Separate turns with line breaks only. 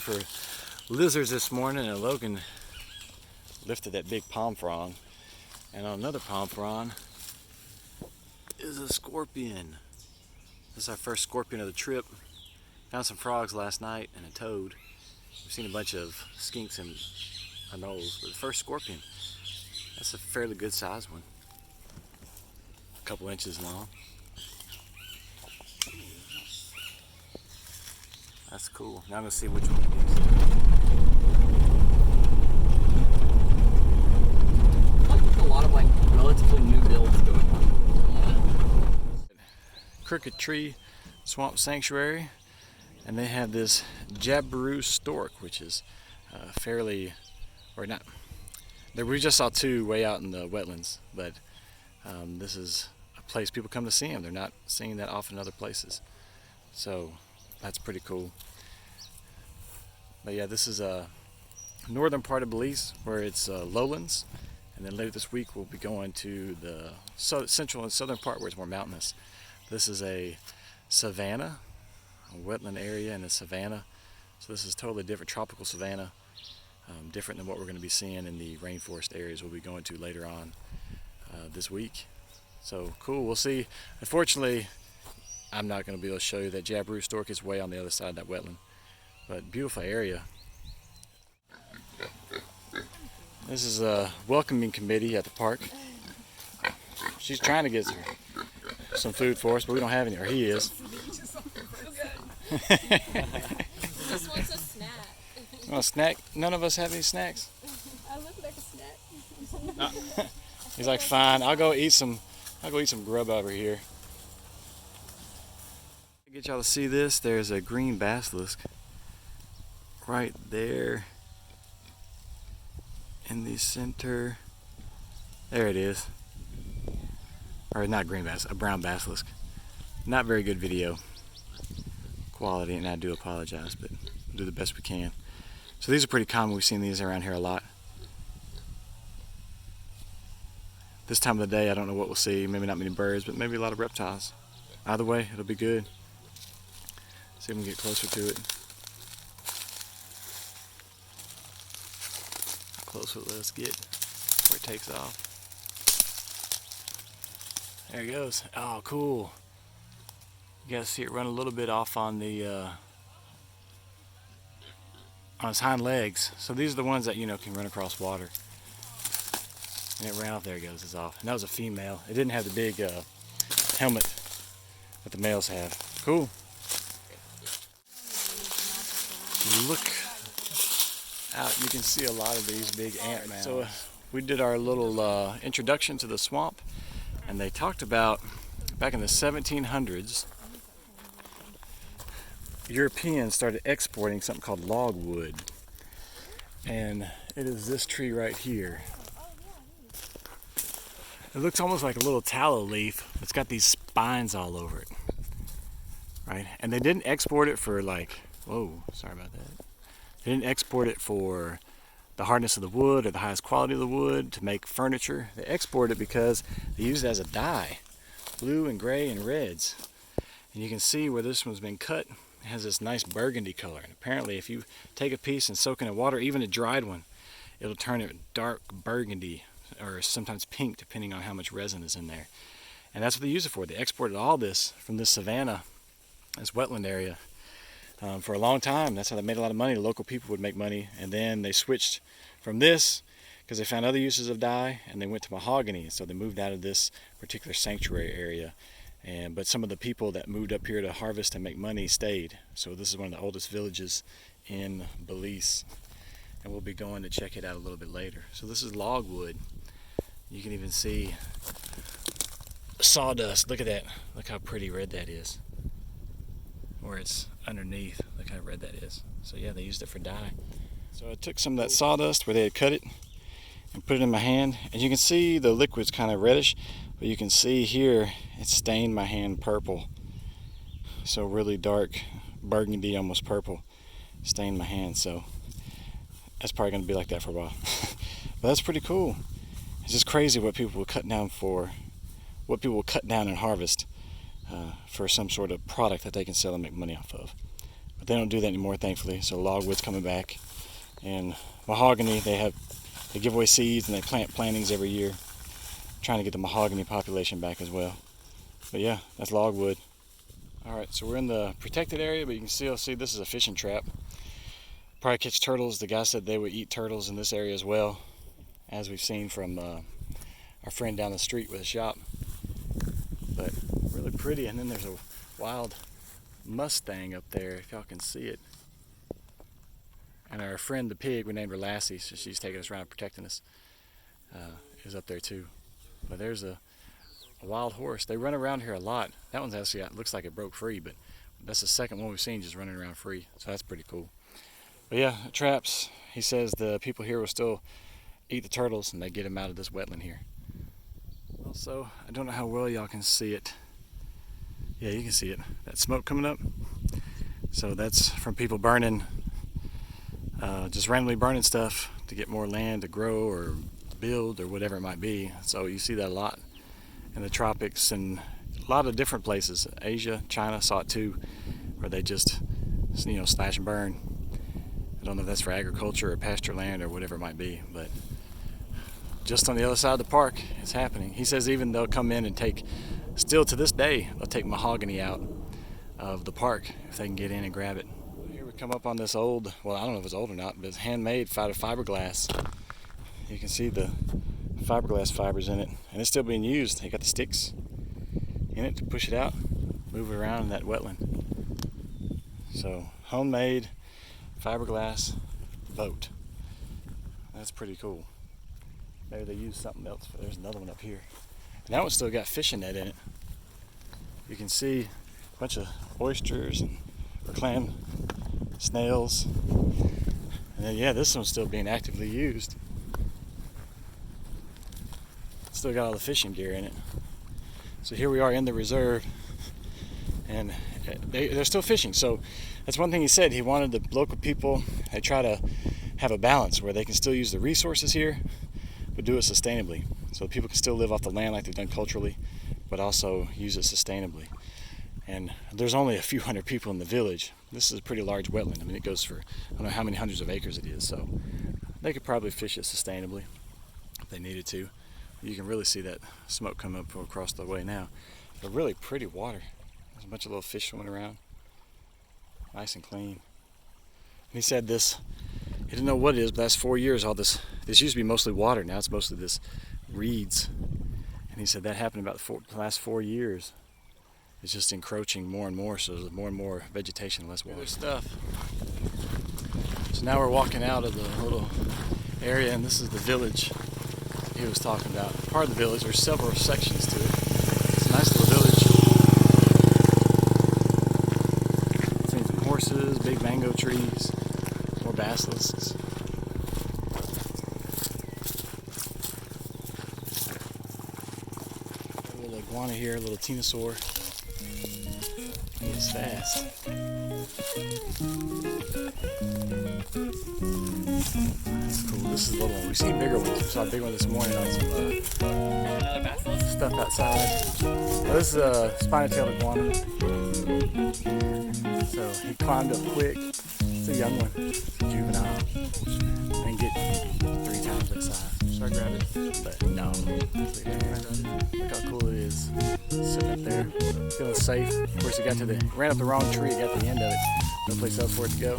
for lizards this morning, and Logan lifted that big palm frond. And on another palm frond is a scorpion. This is our first scorpion of the trip. Found some frogs last night and a toad. We've seen a bunch of skinks and anoles, but the first scorpion. That's a fairly good sized one. A couple inches long. That's cool. Now I'm gonna see which one it is.
I think a lot of like relatively new builds going on.
Crooked Tree Swamp Sanctuary, and they have this Jabru Stork, which is fairly, or not. We just saw two way out in the wetlands, but this is a place people come to see them. They're not seen that often in other places, so that's pretty cool. But yeah, this is a northern part of Belize where it's lowlands, and then later this week we'll be going to the central and southern part where it's more mountainous. This is a savanna, a wetland area in a savanna. So this is totally different, tropical savanna, different than what we're going to be seeing in the rainforest areas we'll be going to later on this week. So cool, we'll see. Unfortunately, I'm not going to be able to show you that Jabru Stork is way on the other side of that wetland, but beautiful area. This is a welcoming committee at the park. She's trying to get some food for us, but we don't have any, or he is.
Just wants a snack.
You want a snack? None of us have any snacks.
I look like a snack.
He's like, fine, I'll go eat some grub over here. To get y'all to see this, there's a green basilisk right there in the center. There it is. Or not green basilisk, a brown basilisk. Not very good video quality, and I do apologize, but we'll do the best we can. So these are pretty common. We've seen these around here a lot. This time of the day, I don't know what we'll see. Maybe not many birds, but maybe a lot of reptiles. Either way, it'll be good. See if we can get closer to it. How close will let's get before it takes off. There he goes. Oh, cool. You guys see it run a little bit off on the on his hind legs. So these are the ones that, you know, can run across water. And it ran off. There it goes. It's off. And that was a female. It didn't have the big helmet that the males have. Cool. Look out. You can see a lot of these big ant mounds. So we did our little introduction to the swamp, and they talked about back in the 1700s, Europeans started exporting something called logwood, and it is this tree right here. It looks almost like a little tallow leaf. It's got these spines all over it, right? And they didn't export it for like, whoa, sorry about that. They didn't export it for the hardness of the wood or the highest quality of the wood to make furniture. They exported it because they used it as a dye, blue and gray and reds. And you can see where this one's been cut. It has this nice burgundy color, and apparently if you take a piece and soak it in water, even a dried one, it'll turn it dark burgundy or sometimes pink depending on how much resin is in there. And that's what they use it for. They exported all this from this savanna, this wetland area, for a long time. That's how they made a lot of money. The local people would make money, and then they switched from this because they found other uses of dye, and they went to mahogany. So they moved out of this particular sanctuary area. But some of the people that moved up here to harvest and make money stayed. So this is one of the oldest villages in Belize, and we'll be going to check it out a little bit later. So this is logwood. You can even see sawdust. Look at that. Look how pretty red that is. Where it's underneath. Look how red that is. So yeah, they used it for dye. So I took some of that sawdust where they had cut it and put it in my hand, and you can see the liquid's kind of reddish, but you can see here it stained my hand purple. So really dark burgundy, almost purple, stained my hand. So that's probably going to be like that for a while. But that's pretty cool. It's just crazy what people will cut down for, what people will cut down and harvest for some sort of product that they can sell and make money off of. But But they don't do that anymore, thankfully. So logwood's coming back, and mahogany, they give away seeds and they plant plantings every year, trying to get the mahogany population back as well. But yeah, that's logwood. All right, so we're in the protected area, but you can still see this is a fishing trap. Probably catch turtles. The guy said they would eat turtles in this area as well, as we've seen from our friend down the street with a shop. But really pretty. And then there's a wild Mustang up there, if y'all can see it. And our friend the pig, we named her Lassie, so she's taking us around protecting us, is up there too. But there's a wild horse. They run around here a lot. That one's actually looks like it broke free, but that's the second one we've seen just running around free, so that's pretty cool. But yeah, traps. He says the people here will still eat the turtles and they get them out of this wetland here. Also, I don't know how well y'all can see it. Yeah, you can see it. That smoke coming up. So that's from people burning, just randomly burning stuff to get more land to grow or build or whatever it might be. So you see that a lot in the tropics and a lot of different places. Asia, China saw it too, where they just, slash and burn. I don't know if that's for agriculture or pasture land or whatever it might be, but just on the other side of the park, it's happening. He says even they'll come in and still to this day, they'll take mahogany out of the park if they can get in and grab it. Here we come up on this old, well, I don't know if it's old or not, but it's handmade out of fiberglass. You can see the fiberglass fibers in it, and it's still being used. They got the sticks in it to push it out, move it around in that wetland. So, homemade fiberglass boat. That's pretty cool. Maybe they use something else. There's another one up here. And that one's still got fishing net in it. You can see a bunch of oysters and clam, snails. And then, yeah, this one's still being actively used. Still got all the fishing gear in it. So here we are in the reserve, and they're still fishing. So that's one thing he said. He wanted the local people, they try to have a balance where they can still use the resources here, but do it sustainably. So people can still live off the land like they've done culturally, but also use it sustainably. And there's only a few hundred people in the village. This is a pretty large wetland. I mean, it goes for, I don't know how many hundreds of acres it is, so they could probably fish it sustainably if they needed to. You can really see that smoke come up across the way now. But really pretty water. There's a bunch of little fish swimming around. Nice and clean. And he said this, he didn't know what it is, but that's 4 years, all this used to be mostly water, now it's mostly this reeds. And he said that happened about the last 4 years. It's just encroaching more and more, so there's more and more vegetation, less water. Stuff. So now we're walking out of the little area, and this is the village he was talking about. Part of the village, there's several sections to it. It's a nice little village. Seen some horses, big mango trees, more basilisks. A little iguana here, a little tenosaur. It's fast. That's cool. This is a little one. We've seen bigger ones. We saw a big one this morning on some
Another basilisk?
stuff outside. Well, this is a spiny-tailed iguana. So he climbed up quick. It's a young one. It's a juvenile. And get 3 times that size. Should I grab it? But no. Look how cool it is. Sitting up there, feeling safe. Of course, ran up the wrong tree, got to the end of it. No place else for it to go.